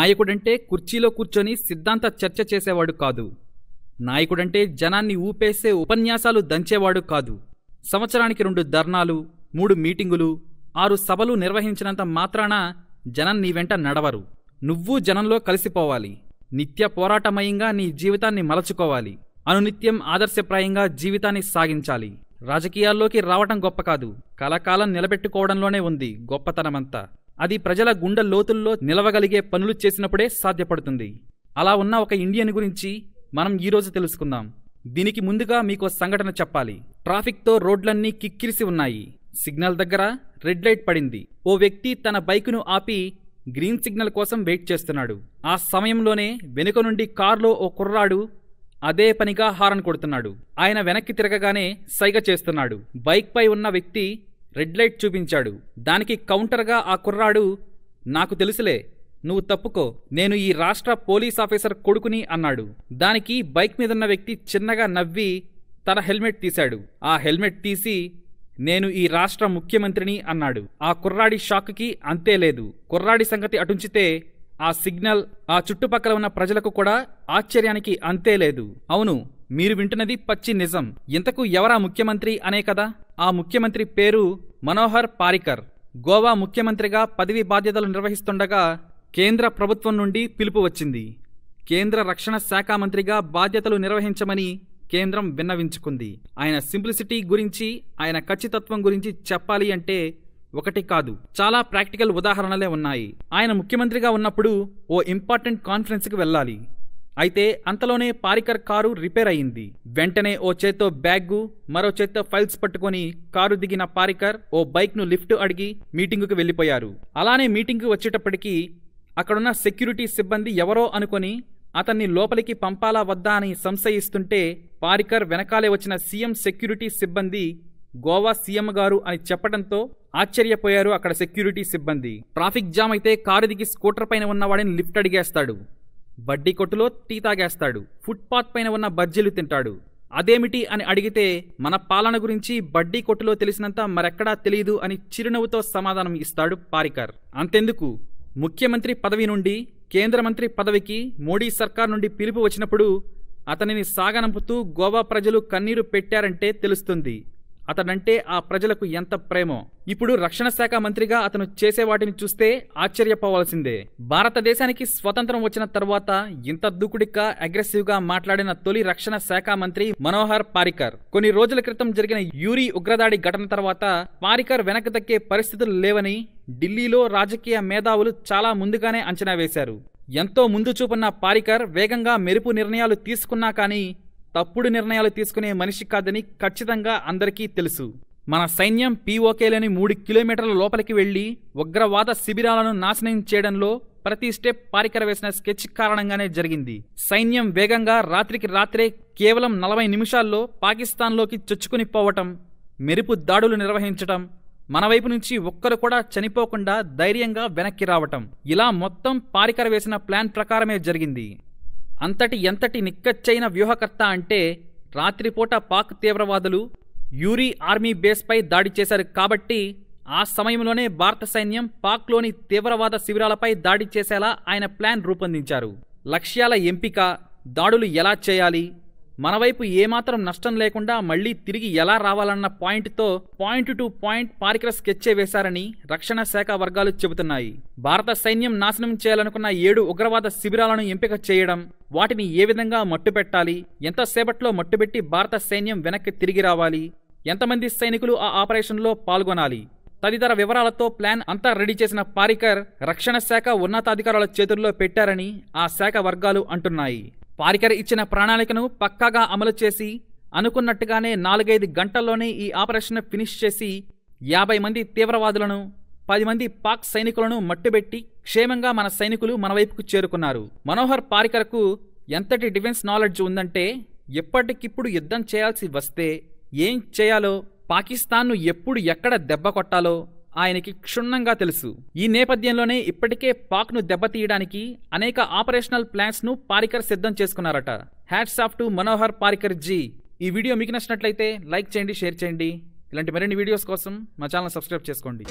నాయకుడంటే కుర్చీలో కూర్చొని సిద్ధాంత చర్చ చేసేవాడు కాదు. నాయకుడంటే జనాన్ని ఊపేసే ఉపన్యాసాలు దంచేవాడు కాదు. సంవత్సరానికి 2 ధర్నాలు, 3 మీటింగులు, 6 సభలు నిర్వహించినంత మాత్రాన జనం నీ వెంట నడవరు. నువ్వు జనంలో కలిసిపోవాలి. నిత్య పోరాటమయంగా నీ జీవితాన్ని మలచుకోవాలి. అనునిత్యం ఆదర్శప్రాయంగా జీవితాన్ని సాగించాలి. రాజకీయాల్లోకి రావటం గొప్ప కాదు, కలకాలం నిలబెట్టుకోవడంలోనే ఉంది గొప్పతనమంతా. అది ప్రజల గుండె లోతుల్లో నిలవగలిగే పనులు చేసినప్పుడే సాధ్యపడుతుంది. అలా ఉన్న ఒక ఇండియన్ గురించి మనం ఈరోజు తెలుసుకుందాం. దీనికి ముందుగా మీకో సంఘటన చెప్పాలి. ట్రాఫిక్తో రోడ్లన్నీ కిక్కిరిసి ఉన్నాయి. సిగ్నల్ దగ్గర రెడ్ లైట్ పడింది. ఓ వ్యక్తి తన బైకును ఆపి గ్రీన్ సిగ్నల్ కోసం వెయిట్ చేస్తున్నాడు. ఆ సమయంలోనే వెనుక నుండి కారులో ఓ కుర్రాడు అదే పనిగా హారన్ కొడుతున్నాడు. ఆయన వెనక్కి తిరగగానే సైగ చేస్తున్నాడు. బైక్ పై ఉన్న వ్యక్తి రెడ్ లైట్ చూపించాడు. దానికి కౌంటర్గా ఆ కుర్రాడు, నాకు తెలుసులే, నువ్వు తప్పుకో, నేను ఈ రాష్ట్ర పోలీస్ ఆఫీసర్ కొడుకుని అన్నాడు. దానికి బైక్ మీదున్న వ్యక్తి చిన్నగా నవ్వి తన హెల్మెట్ తీశాడు. ఆ హెల్మెట్ తీసి, నేను ఈ రాష్ట్ర ముఖ్యమంత్రిని అన్నాడు. ఆ కుర్రాడి షాక్కి అంతే లేదు. కుర్రాడి సంగతి అటుంచితే ఆ సిగ్నల్, ఆ చుట్టుపక్కల ఉన్న ప్రజలకు కూడా ఆశ్చర్యానికి అంతే లేదు. అవును, మీరు వింటున్నది పచ్చి నిజం. ఇంతకు ఎవరా ముఖ్యమంత్రి అనే కదా. ఆ ముఖ్యమంత్రి పేరు మనోహర్ పారికర్. గోవా ముఖ్యమంత్రిగా పదవి బాధ్యతలు నిర్వహిస్తుండగా కేంద్ర ప్రభుత్వం నుండి పిలుపు వచ్చింది. కేంద్ర రక్షణ శాఖ మంత్రిగా బాధ్యతలు నిర్వహించమని కేంద్రం విన్నవించుకుంది. ఆయన సింప్లిసిటీ గురించి, ఆయన ఖచ్చితత్వం గురించి చెప్పాలి అంటే ఒకటి కాదు, చాలా ప్రాక్టికల్ ఉదాహరణలే ఉన్నాయి. ఆయన ముఖ్యమంత్రిగా ఉన్నప్పుడు ఓ ఇంపార్టెంట్ కాన్ఫరెన్స్కి వెళ్ళాలి. అయితే అంతలోనే పారికర్ కారు రిపేర్ అయింది. వెంటనే ఓ చేత్తో బ్యాగు, మరో చేత్తో ఫైల్స్ పట్టుకుని కారు దిగిన పారికర్ ఓ బైక్ను లిఫ్ట్ అడిగి మీటింగుకు వెళ్ళిపోయారు. అలానే మీటింగ్కి వచ్చేటప్పటికి అక్కడున్న సెక్యూరిటీ సిబ్బంది ఎవరో అనుకొని అతన్ని లోపలికి పంపాలా వద్దా అని సంశయిస్తుంటే పారికర్ వెనకాలే వచ్చిన సీఎం సెక్యూరిటీ సిబ్బంది గోవా సీఎం గారు అని చెప్పడంతో ఆశ్చర్యపోయారు అక్కడ సెక్యూరిటీ సిబ్బంది. ట్రాఫిక్ జామ్ అయితే కారు దిగి స్కూటర్ పైన ఉన్నవాడిని లిఫ్ట్ అడిగేస్తాడు, బడ్డీ కొట్టులో టీ తాగేస్తాడు, ఫుట్పాత్ పైన ఉన్న బజ్జీలు తింటాడు. అదేమిటి అని అడిగితే మన పాలన గురించి బడ్డీ కొట్టులో తెలిసినంత మరెక్కడా తెలియదు అని చిరునవ్వుతో సమాధానం ఇస్తాడు పారికర్. అంతెందుకు, ముఖ్యమంత్రి పదవి నుండి కేంద్ర మంత్రి పదవికి మోడీ సర్కార్ నుండి పిలుపు వచ్చినప్పుడు అతనిని సాగనంపుతూ గోవా ప్రజలు కన్నీరు పెట్టారంటే తెలుస్తుంది అతడంటే ఆ ప్రజలకు ఎంత ప్రేమో. ఇప్పుడు రక్షణ శాఖ మంత్రిగా అతను చేసే వాటిని చూస్తే ఆశ్చర్యపోవాల్సిందే. భారతదేశానికి స్వతంత్రం వచ్చిన తర్వాత ఇంత దూకుడిగా అగ్రెసివ్గా మాట్లాడిన తొలి రక్షణ శాఖ మంత్రి మనోహర్ పారికర్. కొన్ని రోజుల క్రితం జరిగిన యూరి ఉగ్రదాడి ఘటన తర్వాత పారికర్ వెనక్కి తగ్గే పరిస్థితులు లేవని ఢిల్లీలో రాజకీయ మేధావులు చాలా ముందుగానే అంచనా వేశారు. ఎంతో ముందు చూపున్న పారికర్ వేగంగా మెరుపు నిర్ణయాలు తీసుకున్నా కానీ తప్పుడు నిర్ణయాలు తీసుకునే మనిషి కాదని ఖచ్చితంగా అందరికీ తెలుసు. మన సైన్యం పీఓకేలోని 3 కిలోమీటర్ల లోపలికి వెళ్లి ఉగ్రవాద శిబిరాలను నాశనం చేయడంలో ప్రతి స్టెప్ పారికర్ వేసిన స్కెచ్ కారణంగానే జరిగింది. సైన్యం వేగంగా రాత్రికి రాత్రే కేవలం 40 నిమిషాల్లో పాకిస్తాన్లోకి చొచ్చుకుని పోవటం, మెరుపు దాడులు నిర్వహించటం, మన వైపు నుంచి ఒక్కరు కూడా చనిపోకుండా ధైర్యంగా వెనక్కి రావటం, ఇలా మొత్తం పారికర్ వేసిన ప్లాన్ ప్రకారమే జరిగింది. ఎంతటి నిక్కచ్చైన వ్యూహకర్త అంటే రాత్రిపూట పాక్ తీవ్రవాదులు యూరి ఆర్మీ బేస్పై దాడి చేశారు కాబట్టి ఆ సమయంలోనే భారత సైన్యం పాక్లోని తీవ్రవాద శిబిరాలపై దాడి చేసేలా ఆయన ప్లాన్ రూపొందించారు. లక్ష్యాల ఎంపిక, దాడులు ఎలా చేయాలి, మన వైపు ఏమాత్రం నష్టం లేకుండా మళ్లీ తిరిగి ఎలా రావాలన్న పాయింట్తో పాయింట్ టు పాయింట్ పారికర్ స్కెచ్చే వేశారని రక్షణ శాఖ వర్గాలు చెబుతున్నాయి. భారత సైన్యం నాశనం చేయాలనుకున్న 7 ఉగ్రవాద శిబిరాలను ఎంపిక చేయడం, వాటిని ఏ విధంగా మట్టుపెట్టాలి, ఎంతసేపట్లో మట్టుబెట్టి భారత సైన్యం వెనక్కి తిరిగి రావాలి, ఎంతమంది సైనికులు ఆ ఆపరేషన్లో పాల్గొనాలి తదితర వివరాలతో ప్లాన్ అంతా రెడీ చేసిన పారికర్ రక్షణ శాఖ ఉన్నతాధికారుల చేతుల్లో పెట్టారని ఆ శాఖ వర్గాలు అంటున్నాయి. పారికర్ ఇచ్చిన ప్రణాళికను పక్కాగా అమలు చేసి అనుకున్నట్టుగానే 4-5 గంటల్లోనే ఈ ఆపరేషన్ ఫినిష్ చేసి 50 మంది తీవ్రవాదులను, 10 మంది పాక్ సైనికులను మట్టుబెట్టి క్షేమంగా మన సైనికులు మన వైపుకు చేరుకున్నారు. మనోహర్ పారికర్కు ఎంతటి డిఫెన్స్ నాలెడ్జ్ ఉందంటే ఎప్పటికిప్పుడు యుద్ధం చేయాల్సి వస్తే ఏం చేయాలో, పాకిస్తాన్ను ఎప్పుడు ఎక్కడ దెబ్బ కొట్టాలో ఆయనకి క్షుణ్ణంగా తెలుసు. ఈ నేపథ్యంలోనే ఇప్పటికే పాక్ను దెబ్బతీయడానికి అనేక ఆపరేషనల్ ప్లాన్స్ ను పారికర్ సిద్ధం చేసుకున్నారట. Hats off to Manohar Parrikar ji. ఈ వీడియో మీకు నచ్చినట్లయితే లైక్ చేయండి, షేర్ చేయండి. ఇలాంటి మరిన్ని వీడియోస్ కోసం మా ఛానల్ సబ్స్క్రైబ్ చేసుకోండి.